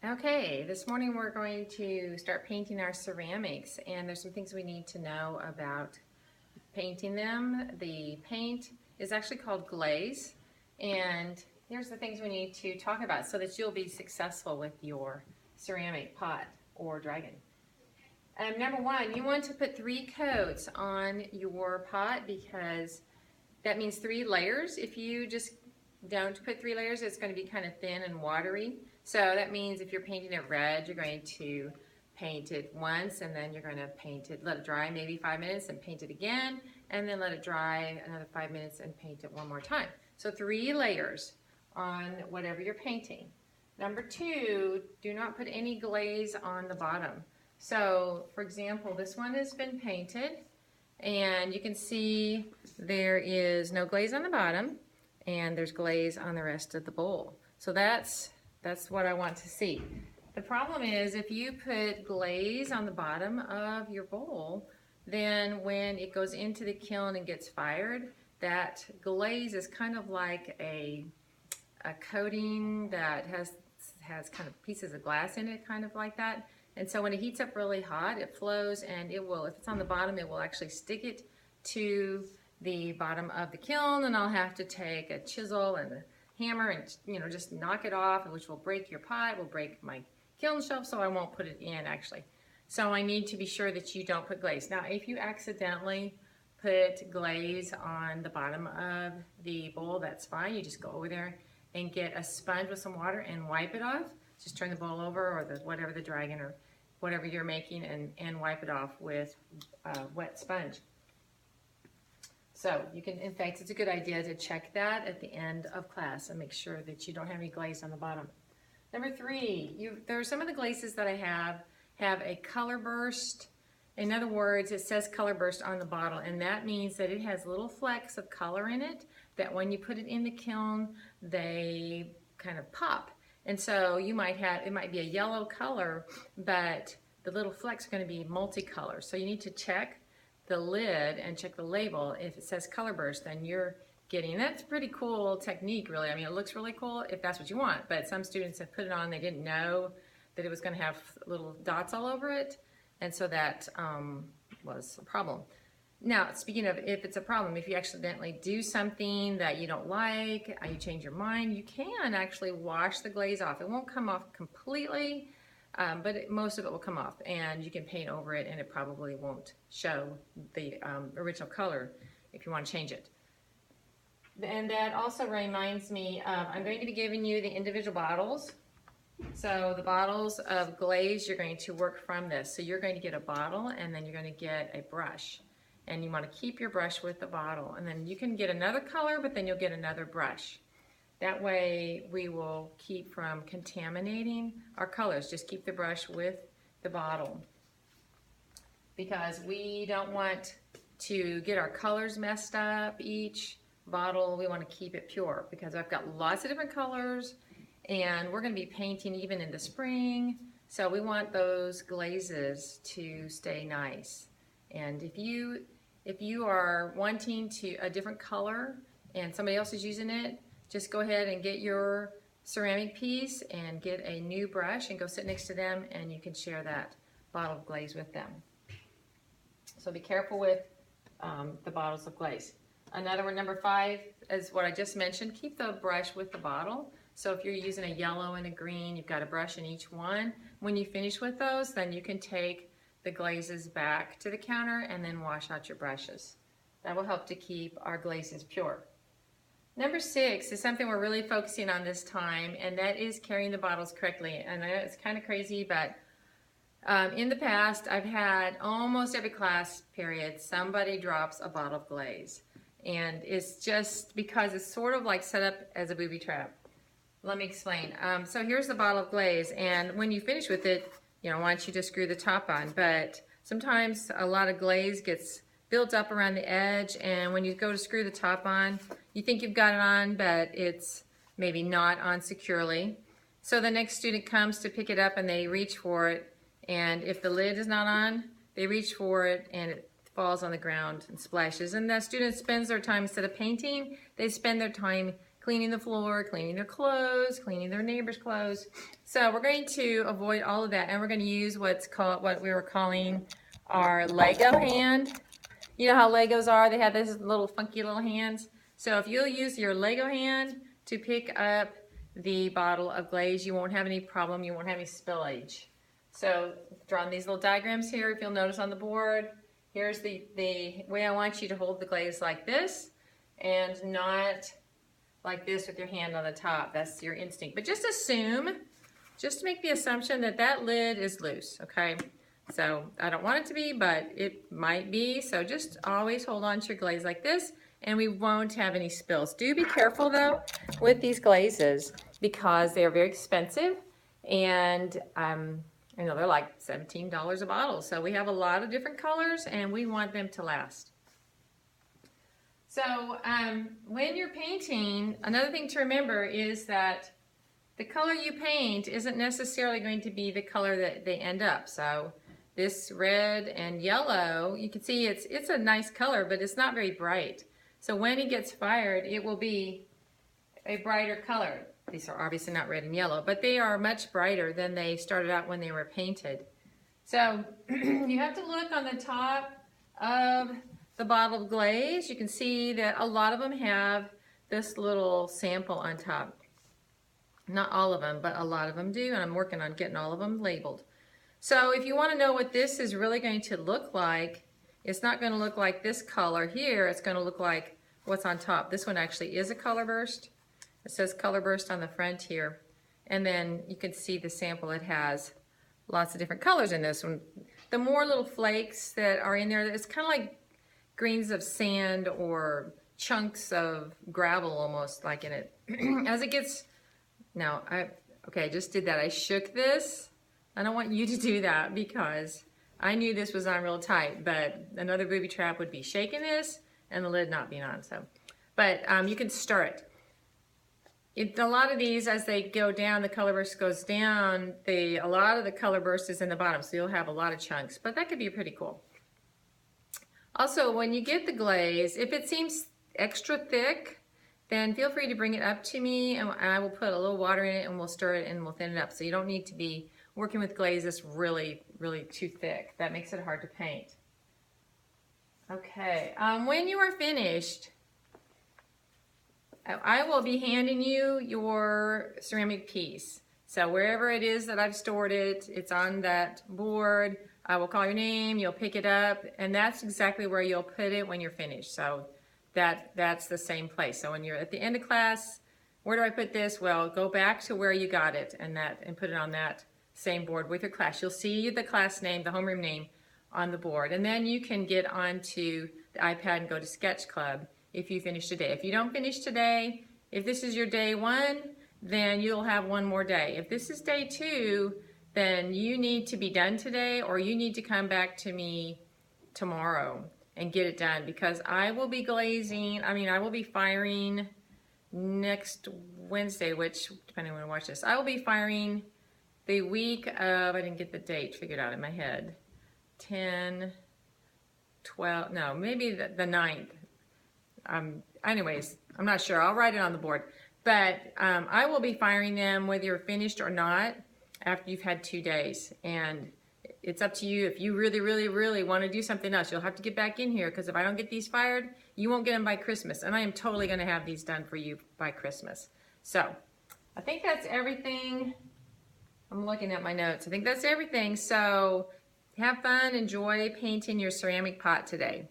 Okay, this morning we're going to start painting our ceramics, and there's some things we need to know about painting them. The paint is actually called Glaze, and here's the things we need to talk about so that you'll be successful with your ceramic pot or dragon. Number one, you want to put 3 coats on your pot because that means 3 layers. If you just don't put 3 layers, it's going to be kind of thin and watery. So that means if you're painting it red, you're going to paint it once and then you're going to paint it, let it dry maybe 5 minutes and paint it again, and then let it dry another 5 minutes and paint it one more time. So 3 layers on whatever you're painting. Number 2, do not put any glaze on the bottom. So for example, this one has been painted and you can see there is no glaze on the bottom and there's glaze on the rest of the bowl. So that's what I want to see. The problem is if you put glaze on the bottom of your bowl, then when it goes into the kiln and gets fired, that glaze is kind of like a coating that has kind of pieces of glass in it, kind of like that. And so when it heats up really hot, it flows and it will, if it's on the bottom, it will actually stick it to the bottom of the kiln, and I'll have to take a chisel and a hammer and just knock it off, which will break your pot, will break my kiln shelf, so I won't put it in actually. So I need to be sure that you don't put glaze. Now if you accidentally put glaze on the bottom of the bowl, that's fine. You just go over there and get a sponge with some water and wipe it off. Just turn the bowl over or whatever the dragon or whatever you're making and wipe it off with a wet sponge. So you can, in fact, it's a good idea to check that at the end of class and make sure that you don't have any glaze on the bottom. Number 3, there are some of the glazes that I have a Colorburst. In other words, it says Colorburst on the bottle, and that means that it has little flecks of color in it that when you put it in the kiln, they kind of pop. And so you might have, it might be a yellow color, but the little flecks are going to be multicolor. So you need to check the lid and check the label. If it says Colorburst, then you're getting, that's a pretty cool technique really. I mean, it looks really cool if that's what you want, but some students have put it on, they didn't know that it was going to have little dots all over it, and so that was a problem. Now, speaking of if it's a problem, if you accidentally do something that you don't like, you change your mind, you can actually wash the glaze off. It won't come off completely, but most of it will come off, and you can paint over it and it probably won't show the original color if you want to change it. And that also reminds me of, I'm going to be giving you the individual bottles. So the bottles of glaze, you're going to work from this. So you're going to get a bottle and then you're going to get a brush. And you want to keep your brush with the bottle. And then you can get another color, but then you'll get another brush. That way we will keep from contaminating our colors. Just keep the brush with the bottle, because we don't want to get our colors messed up. Each bottle, we want to keep it pure, because I've got lots of different colors and we're going to be painting even in the spring. So we want those glazes to stay nice. And if you are wanting a different color and somebody else is using it, just go ahead and get your ceramic piece and get a new brush and go sit next to them, and you can share that bottle of glaze with them. So be careful with the bottles of glaze. Another one, number 5, is what I just mentioned. Keep the brush with the bottle. So if you're using a yellow and a green, you've got a brush in each one. When you finish with those, then you can take the glazes back to the counter and then wash out your brushes. That will help to keep our glazes pure. Number 6 is something we're really focusing on this time, and that is carrying the bottles correctly. And I know it's kind of crazy, but in the past, I've had almost every class period, somebody drops a bottle of glaze. And it's just because it's sort of like set up as a booby trap. Let me explain. So here's the bottle of glaze, and when you finish with it, I want you to screw the top on. But sometimes a lot of glaze gets built up around the edge, and when you go to screw the top on, you think you've got it on, but it's maybe not on securely. So the next student comes to pick it up and they reach for it, and if the lid is not on, they reach for it and it falls on the ground and splashes. And the student spends their time, instead of painting, they spend their time cleaning the floor, cleaning their clothes, cleaning their neighbor's clothes. So we're going to avoid all of that, and we're going to use what we were calling our Lego hand. You know how Legos are? They have this little funky little hands. So if you'll use your Lego hand to pick up the bottle of glaze, you won't have any problem. You won't have any spillage. So drawing these little diagrams here, if you'll notice on the board, here's the way I want you to hold the glaze like this and not like this with your hand on the top. That's your instinct. But just make the assumption that that lid is loose, okay? So I don't want it to be, but it might be. So just always hold on to your glaze like this, and we won't have any spills. Do be careful though with these glazes because they are very expensive, and you know, they're like $17 a bottle. So we have a lot of different colors, and we want them to last. So when you're painting, another thing to remember is that the color you paint isn't necessarily going to be the color that they end up. So this red and yellow, you can see it's a nice color, but it's not very bright. So when it gets fired, it will be a brighter color. These are obviously not red and yellow, but they are much brighter than they started out when they were painted. So you have to look on the top of the bottle of glaze. You can see that a lot of them have this little sample on top. Not all of them, but a lot of them do, and I'm working on getting all of them labeled. So if you want to know what this is really going to look like, it's not going to look like this color here. It's going to look like what's on top. This one actually is a Colorburst. It says Colorburst on the front here. And then you can see the sample. It has lots of different colors in this one. The more little flakes that are in there, it's kind of like grains of sand or chunks of gravel almost like in it. As it gets, now okay, I just did that. I shook this. I don't want you to do that because I knew this was on real tight, but another booby trap would be shaking this and the lid not being on. So, but you can stir it. A lot of these, as they go down, the Colorburst goes down, a lot of the Colorburst is in the bottom, so you'll have a lot of chunks, but that could be pretty cool. Also, when you get the glaze, if it seems extra thick, then feel free to bring it up to me, and I will put a little water in it, and we'll stir it, and we'll thin it up. So you don't need to be working with glaze that's really, really too thick. That makes it hard to paint. Okay, when you are finished, I will be handing you your ceramic piece. So wherever it is that I've stored it, it's on that board. I will call your name, you'll pick it up, and that's exactly where you'll put it when you're finished. So that's the same place. So when you're at the end of class, where do I put this? Well, go back to where you got it and put it on that same board with your class. You'll see the class name, the homeroom name on the board, and then you can get onto the iPad and go to Sketch Club if you finish today. If you don't finish today, if this is your day 1, then you'll have one more day. If this is day 2, then you need to be done today, or you need to come back to me tomorrow and get it done, because I will be glazing, I will be firing next Wednesday, which, depending on when I watch this, I will be firing the week of, I didn't get the date figured out in my head, 10, 12, no, maybe the 9th. Anyways, I'm not sure. I'll write it on the board. But I will be firing them whether you're finished or not after you've had 2 days. And it's up to you. If you really, really, really want to do something else, you'll have to get back in here, because if I don't get these fired, you won't get them by Christmas. And I am totally going to have these done for you by Christmas. So I think that's everything. I'm looking at my notes. I think that's everything. So have fun. Enjoy painting your ceramic pot today.